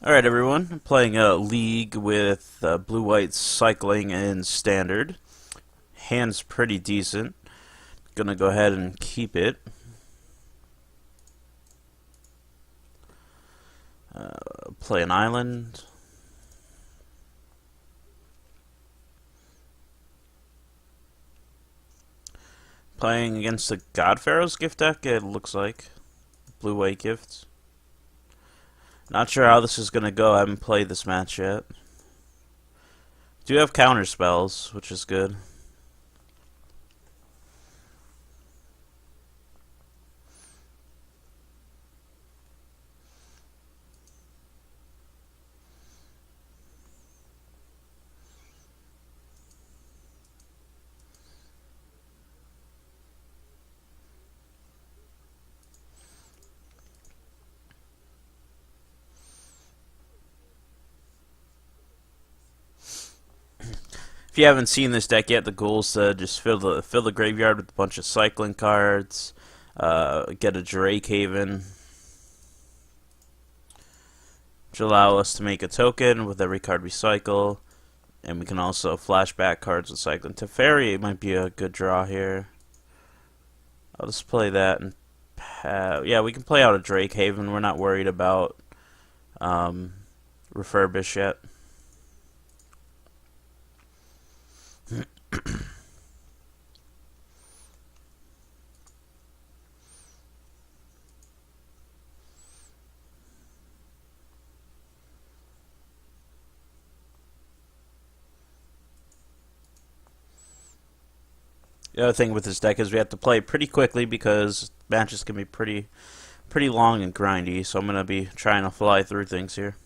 Alright everyone, I'm playing a league with blue-white cycling in standard. Hand's pretty decent. Gonna go ahead and keep it. Play an island. Playing against the God Pharaoh's gift deck, it looks like. Blue-white gifts. Not sure how this is gonna go, I haven't played this match yet. Do have counter spells, which is good. If you haven't seen this deck yet, the goal is to just fill the graveyard with a bunch of cycling cards, get a Drake Haven, which allow us to make a token with every card we cycle, and we can also flashback cards with cycling. Teferi might be a good draw here. I'll just play that, and yeah, we can play out a Drake Haven. We're not worried about refurbish yet. The other thing with this deck is we have to play pretty quickly because matches can be pretty long and grindy, so I'm going to be trying to fly through things here.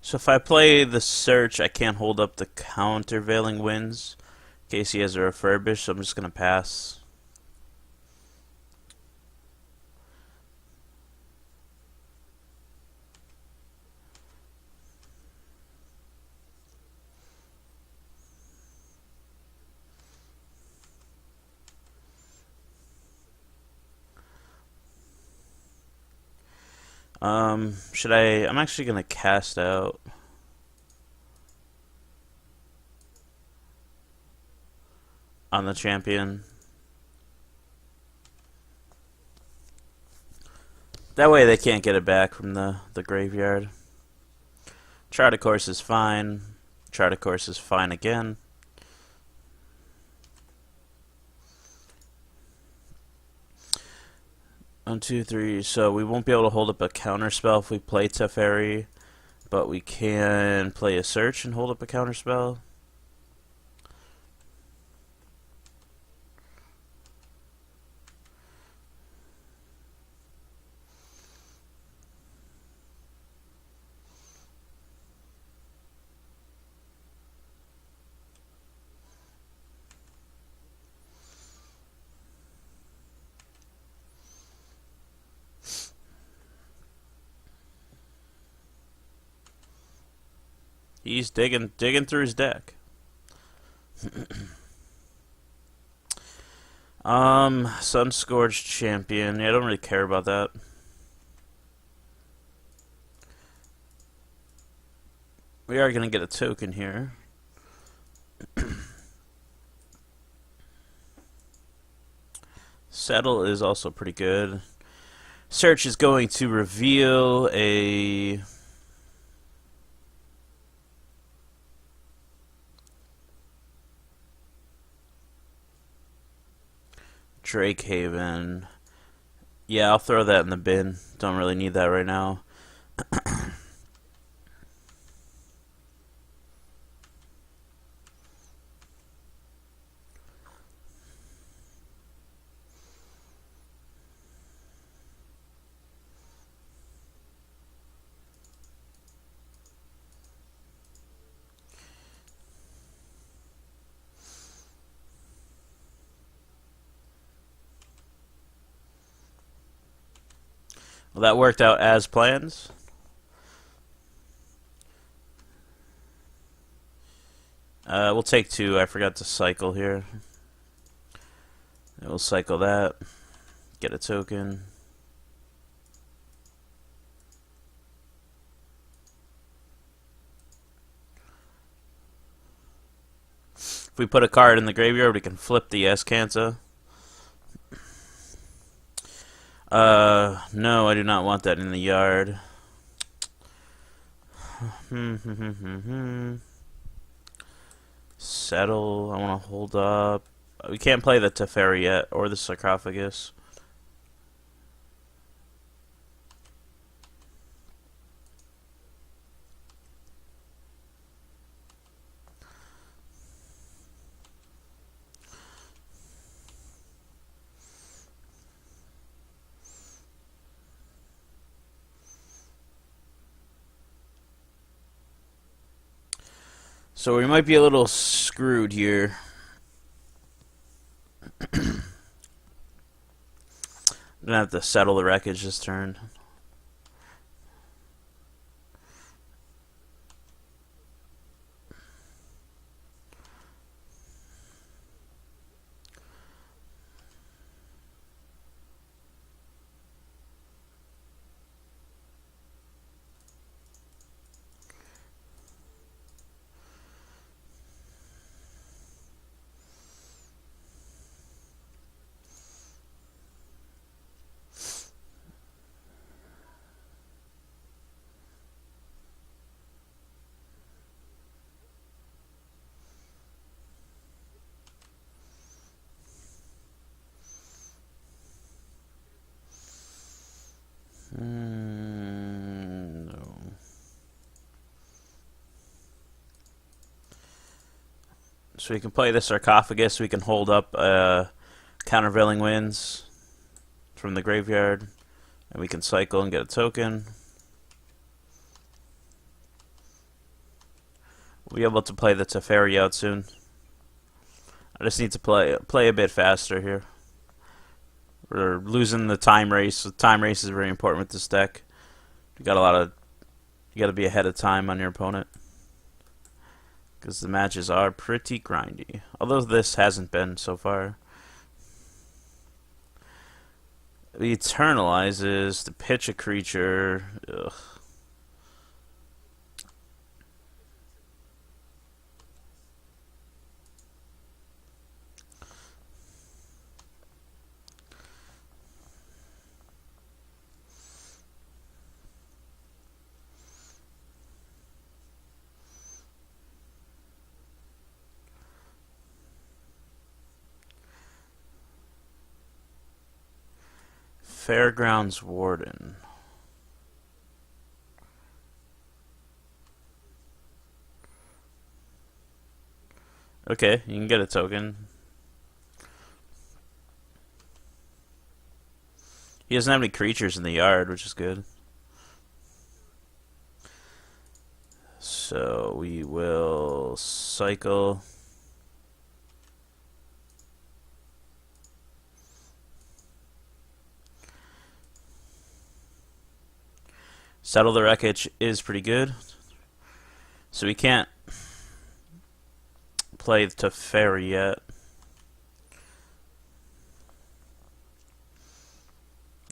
So if I play the search, I can't hold up the countervailing winds in case he has a refurbish, so I'm just going to pass. Should I? I'm actually gonna cast out. On the champion. That way they can't get it back from the graveyard. Chart of course is fine. Chart of course is fine again. One, two, three. So we won't be able to hold up a counter spell if we play Teferi, but we can play a search and hold up a counter spell. He's digging through his deck. Sunscourged Champion. Yeah, I don't really care about that. We are gonna get a token here. Settle is also pretty good. Search is going to reveal a Drake Haven. Yeah, I'll throw that in the bin. Don't really need that right now. Well, that worked out as planned. We'll take 2. I forgot to cycle here. And we'll cycle that. Get a token. If we put a card in the graveyard, we can flip the Escanta. No, I do not want that in the yard. Settle. I want to hold up. We can't play the Teferi yet, or the Sarcophagus. So we might be a little screwed here. I'm gonna have to settle the wreckage this turn. No. So we can play the Sarcophagus. We can hold up countervailing winds from the graveyard, and we can cycle and get a token. We'll be able to play the Teferi out soon. I just need to play a bit faster here. We're losing the time race. The time race is very important with this deck. You got to be ahead of time on your opponent, because the matches are pretty grindy. Although this hasn't been so far. The Eternalizes to pitch a creature. Ugh. Fairgrounds Warden. Okay, you can get a token. He doesn't have any creatures in the yard, which is good. So we will cycle. Settle the Wreckage is pretty good. So we can't play Teferi yet.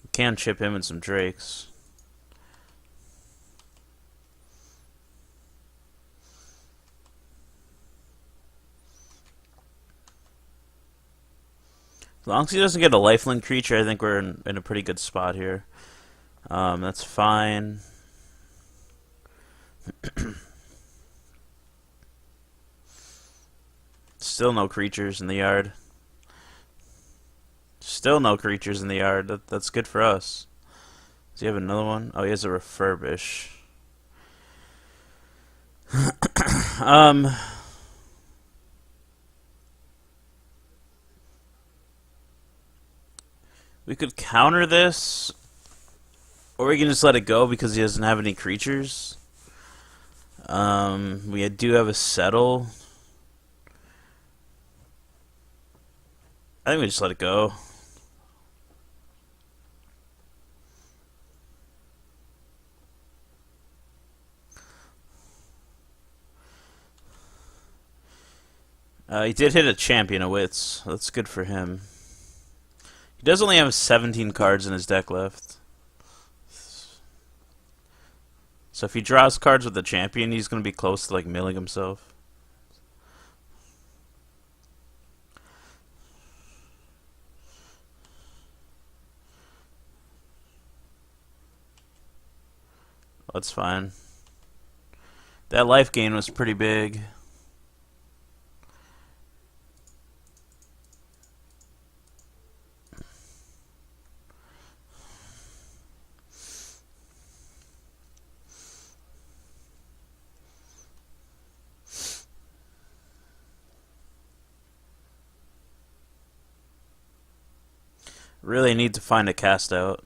We can chip him in some Drakes. As long as he doesn't get a lifelink creature, I think we're in a pretty good spot here. That's fine. Still no creatures in the yard. Still no creatures in the yard. That's good for us. Does he have another one? Oh, he has a Refurbish. We could counter this, or we can just let it go because he doesn't have any creatures. We do have a settle. I think we just let it go. He did hit a champion of wits. That's good for him. He does only have 17 cards in his deck left. So if he draws cards with the champion, he's going to be close to like milling himself. That's fine. That life gain was pretty big. Really need to find a cast out.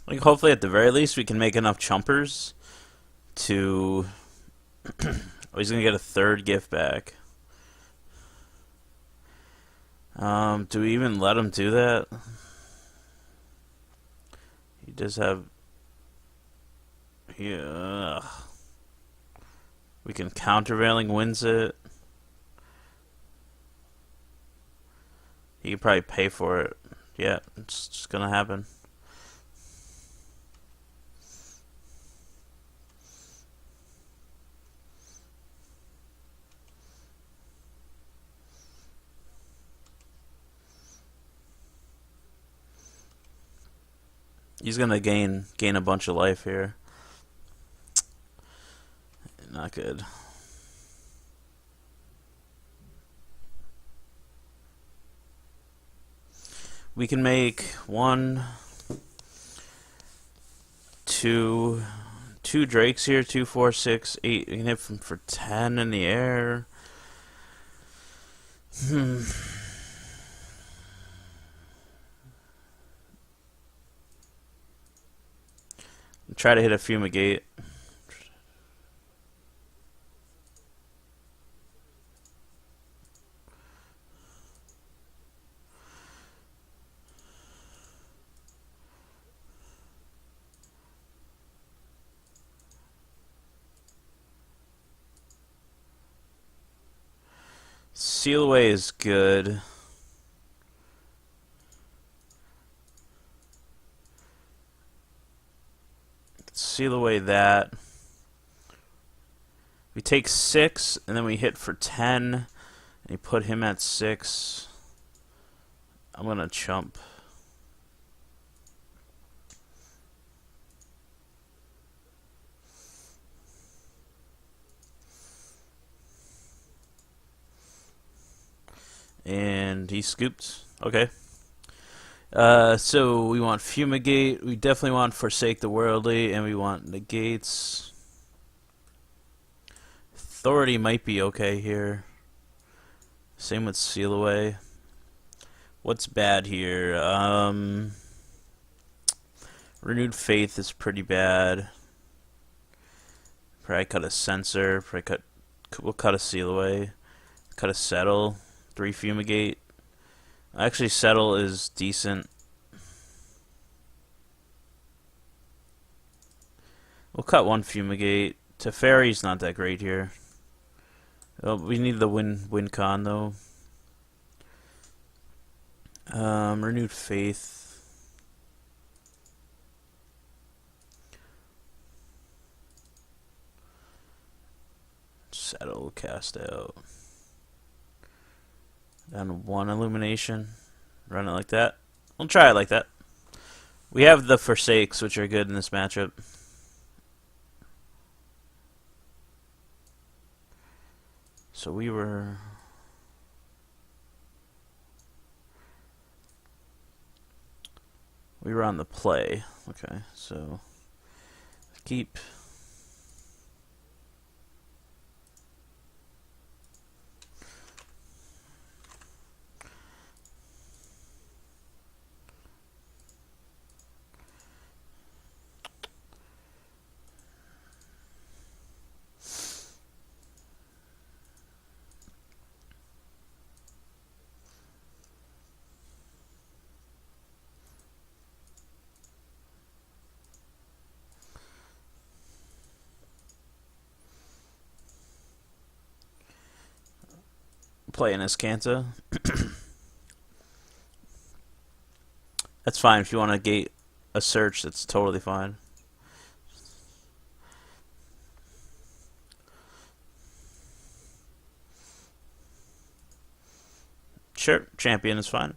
Like hopefully at the very least we can make enough chumpers to oh, he's gonna get a third gift back. Do we even let him do that? He does have yeah. We can countervailing wins it. He can probably pay for it. Yeah, it's just gonna happen. He's gonna gain a bunch of life here. Not good. We can make two drakes here, 2, 4, 6, 8. We can hit them for 10 in the air. Try to hit a fumigate. Seal away is good. Seal away that. We take 6 and then we hit for 10 and you put him at 6. I'm gonna chump. And he scooped. Okay. So we want Fumigate, we definitely want Forsake the Worldly, and we want Negates. Authority might be okay here. Same with Seal Away. What's bad here? Renewed Faith is pretty bad. Probably cut a Censor, we'll cut a Seal Away. Cut a Settle, 3 Fumigate. Actually, Settle is decent. We'll cut 1 Fumigate. Teferi's not that great here. Oh, we need the win con though. Renewed Faith. Settle, cast out. Down 1 Illumination. Run it like that. We'll try it like that. We have the Forsakes, which are good in this matchup. So we were... We were on the play. Okay, so keep. Playing Escanta. That's fine if you want to gate a search. That's totally fine. Sure, champion is fine.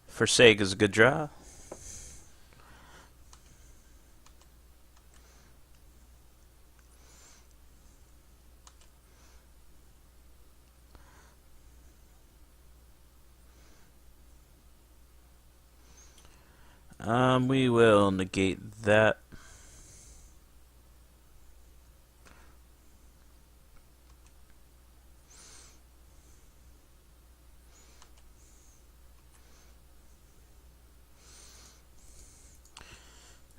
Forsake is a good draw. We will negate that.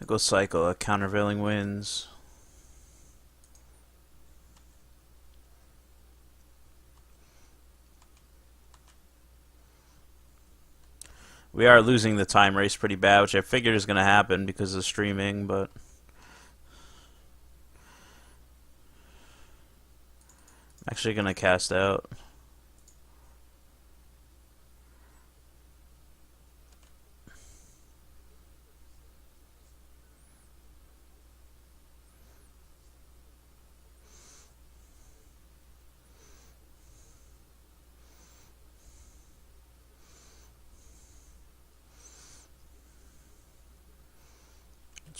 Go cycle a countervailing winds. We are losing the time race pretty bad, which I figured is going to happen because of streaming, but I'm actually going to cast out.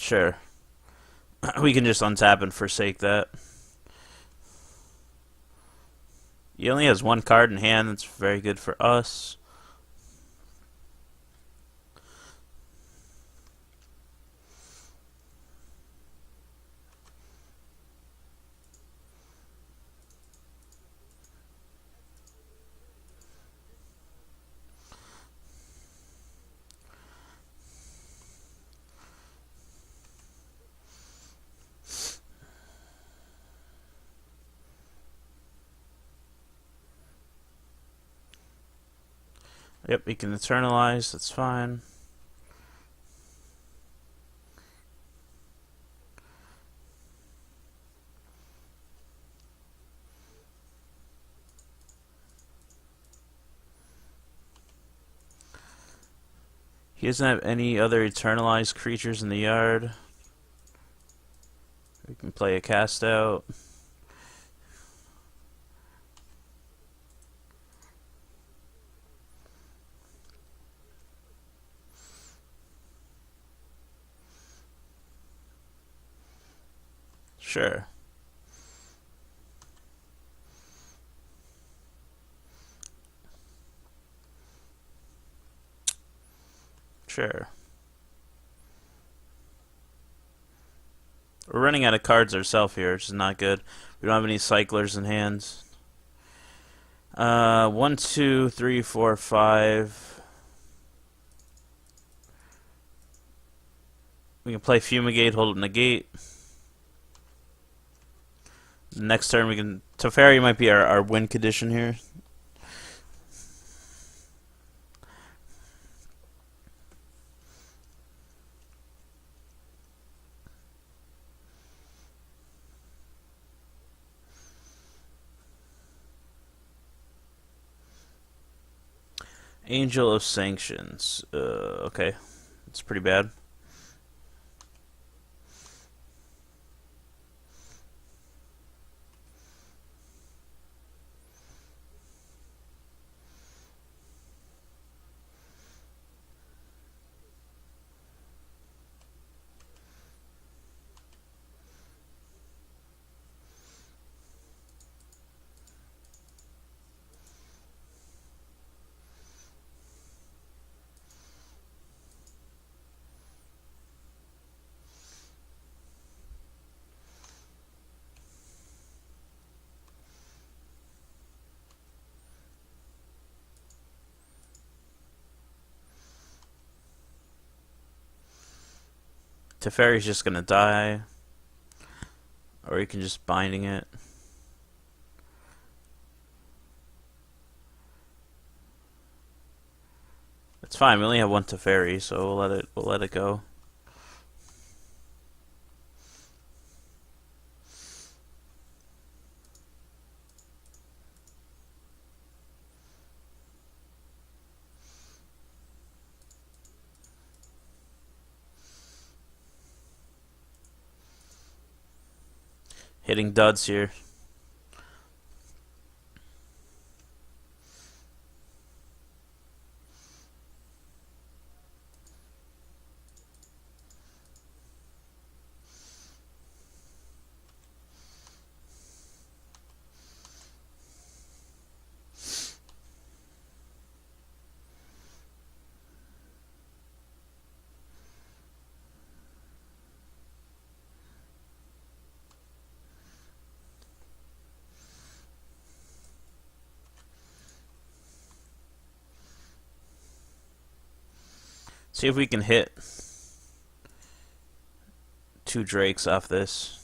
Sure. We can just untap and forsake that. He only has one card in hand. That's very good for us. Yep, we can eternalize. That's fine. He doesn't have any other eternalized creatures in the yard. We can play a cast out. Sure. Sure. We're running out of cards ourselves here, which is not good. We don't have any cyclers in hands. 1, 2, 3, 4, 5. We can play Fumigate, hold up Negate. Next turn we can... Teferi might be our win condition here. Angel of Sanctions. Okay. It's pretty bad. Teferi's just gonna die. Or you can just binding it. It's fine, we only have one Teferi, so we'll let it go. Hitting duds here. See if we can hit 2 Drakes off this.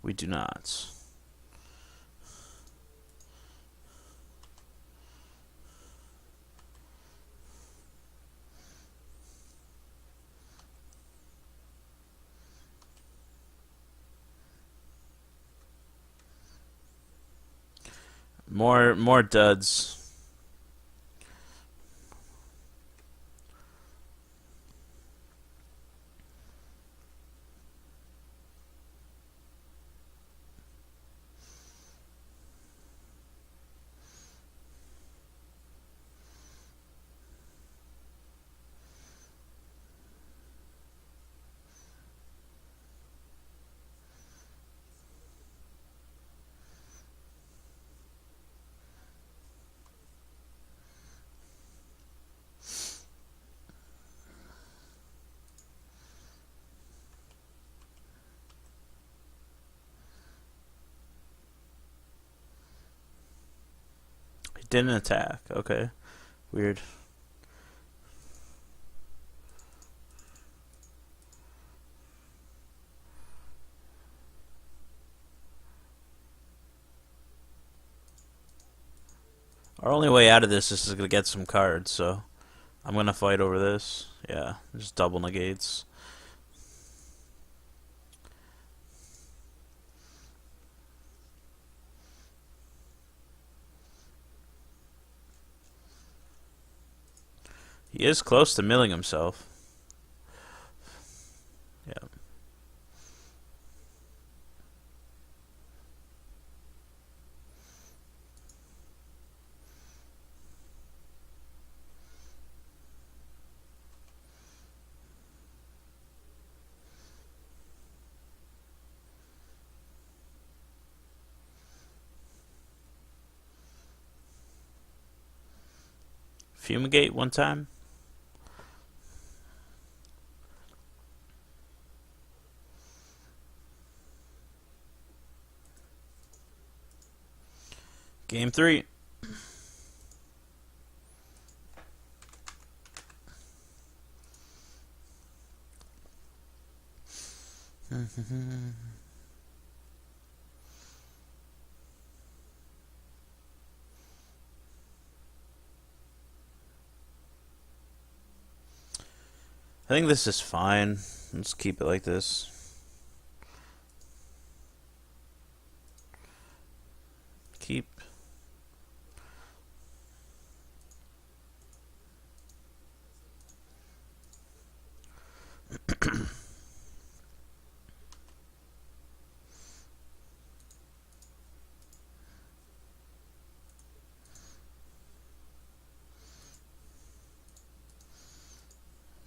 We do not. More duds. Didn't attack. Okay. Weird. Our only way out of this is to get some cards, so I'm gonna fight over this. Yeah, just double negates. He is close to milling himself. Yeah. Fumigate one time. Game 3. I think this is fine. Let's keep it like this. keep.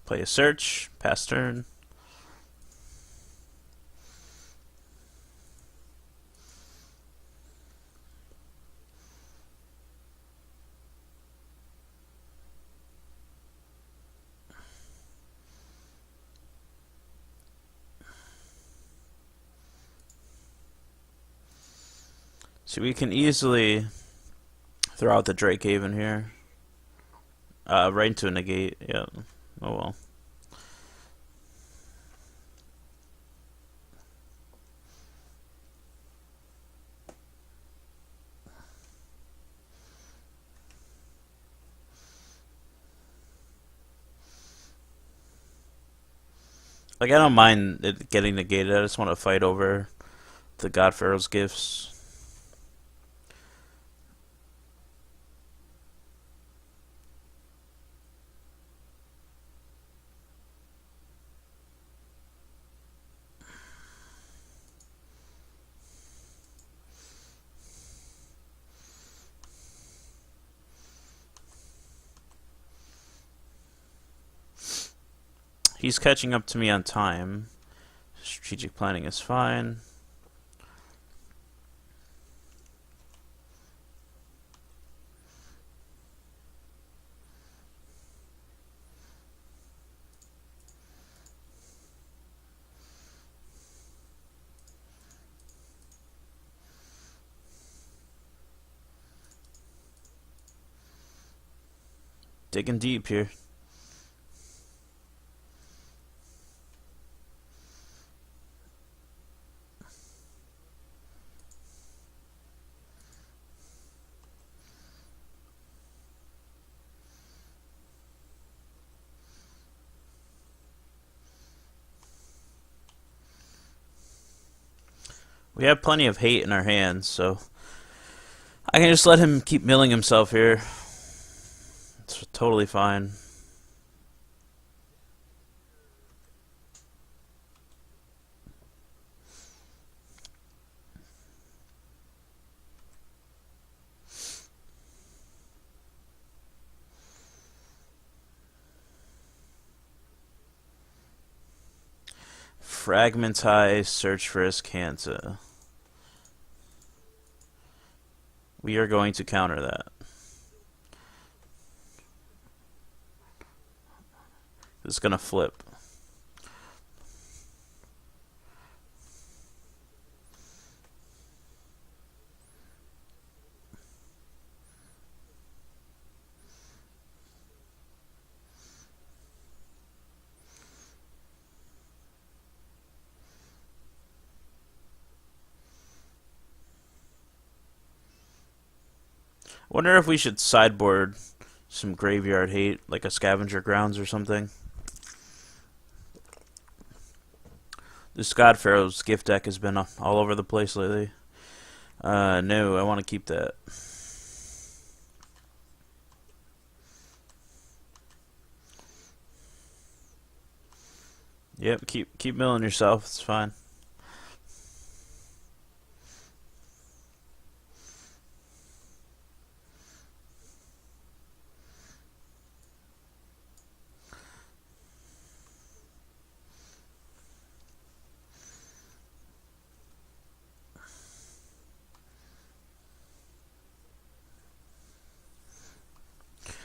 Play a search, pass turn. So we can easily throw out the Drake Haven here. Right into a negate, yeah. Oh well. Like, I don't mind it getting negated, I just want to fight over the God Pharaoh's gifts. He's catching up to me on time. Strategic planning is fine. Digging deep here. We have plenty of hate in our hands, so I can just let him keep milling himself here. It's totally fine. Fragmentize, search for Escanta. We are going to counter that. It's going to flip. Wonder if we should sideboard some graveyard hate, like a scavenger grounds or something. This God Pharaoh's gift deck has been all over the place lately. No, I want to keep that. Yep, keep milling yourself. It's fine.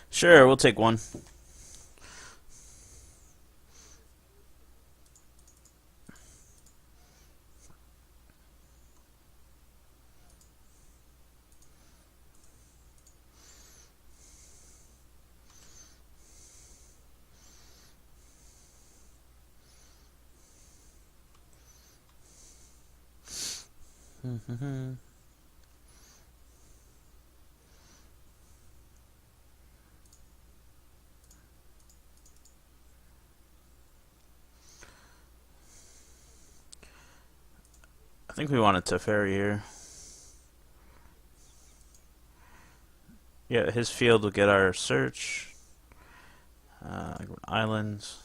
Sure, we'll take one. I think we wanted Teferi here. Yeah, his field will get our search. Islands.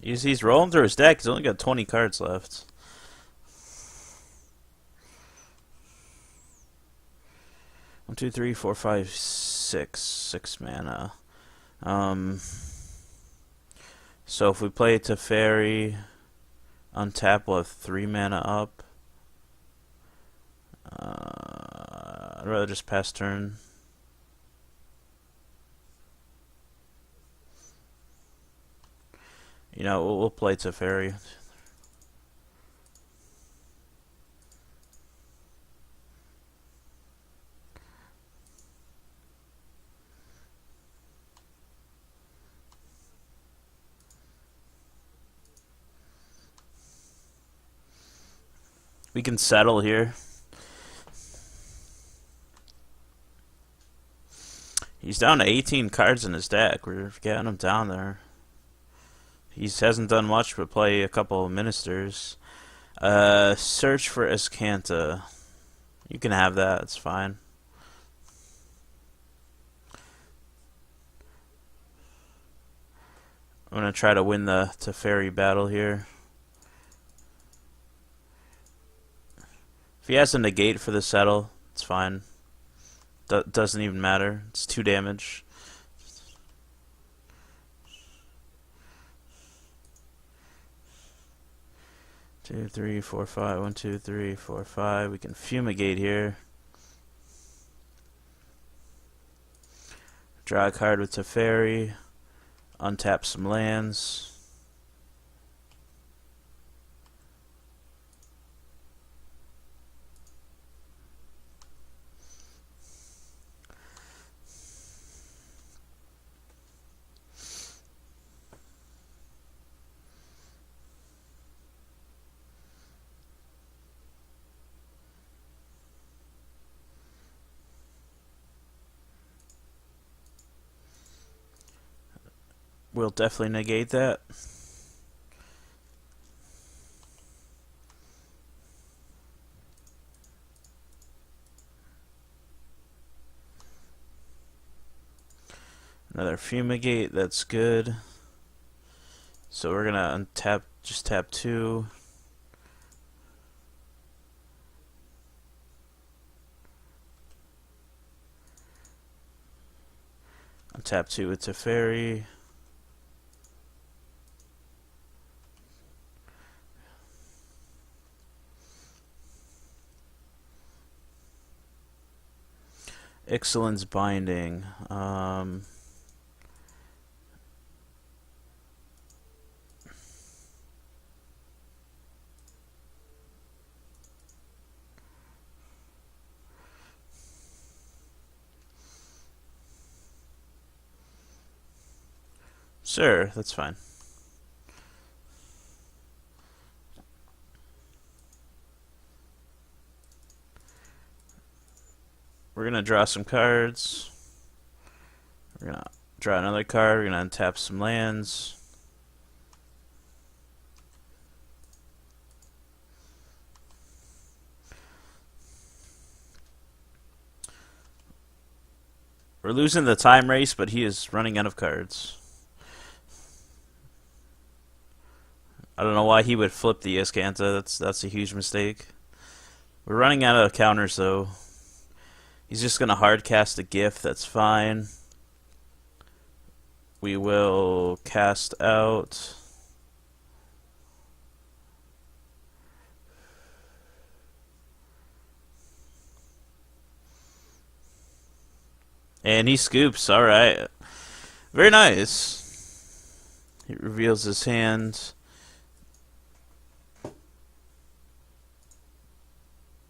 He's rolling through his deck. He's only got 20 cards left. One, two, three, four, five, six. 6 mana. So if we play Teferi, untap, we'll have 3 mana up. I'd rather just pass turn. You know, we'll play Teferi. We can settle here. He's down to 18 cards in his deck. We're getting him down there. He hasn't done much but play a couple of ministers. Search for Escanta. You can have that, it's fine. I'm going to try to win the Teferi battle here. If he has a negate for the settle, it's fine. Doesn't even matter. It's 2 damage. Two, three, four, five. 1, 2, 3, 4, 5. We can fumigate here. Draw a card with Teferi. Untap some lands. We'll definitely negate that. Another fumigate, that's good. So we're gonna untap, just tap 2. Untap 2 with Teferi. Excellence Binding. Sure, that's fine. We're gonna draw some cards. We're gonna draw another card. We're gonna untap some lands. We're losing the time race, but he is running out of cards. I don't know why he would flip the Escanta. That's a huge mistake. We're running out of counters though. He's just gonna hard cast a gift, that's fine. We will cast out. And he scoops, alright. Very nice. He reveals his hand.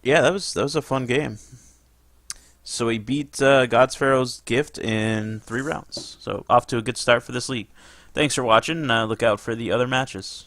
Yeah, that was a fun game. So he beat God's Pharaoh's Gift in 3 rounds. So off to a good start for this league. Thanks for watching. Look out for the other matches.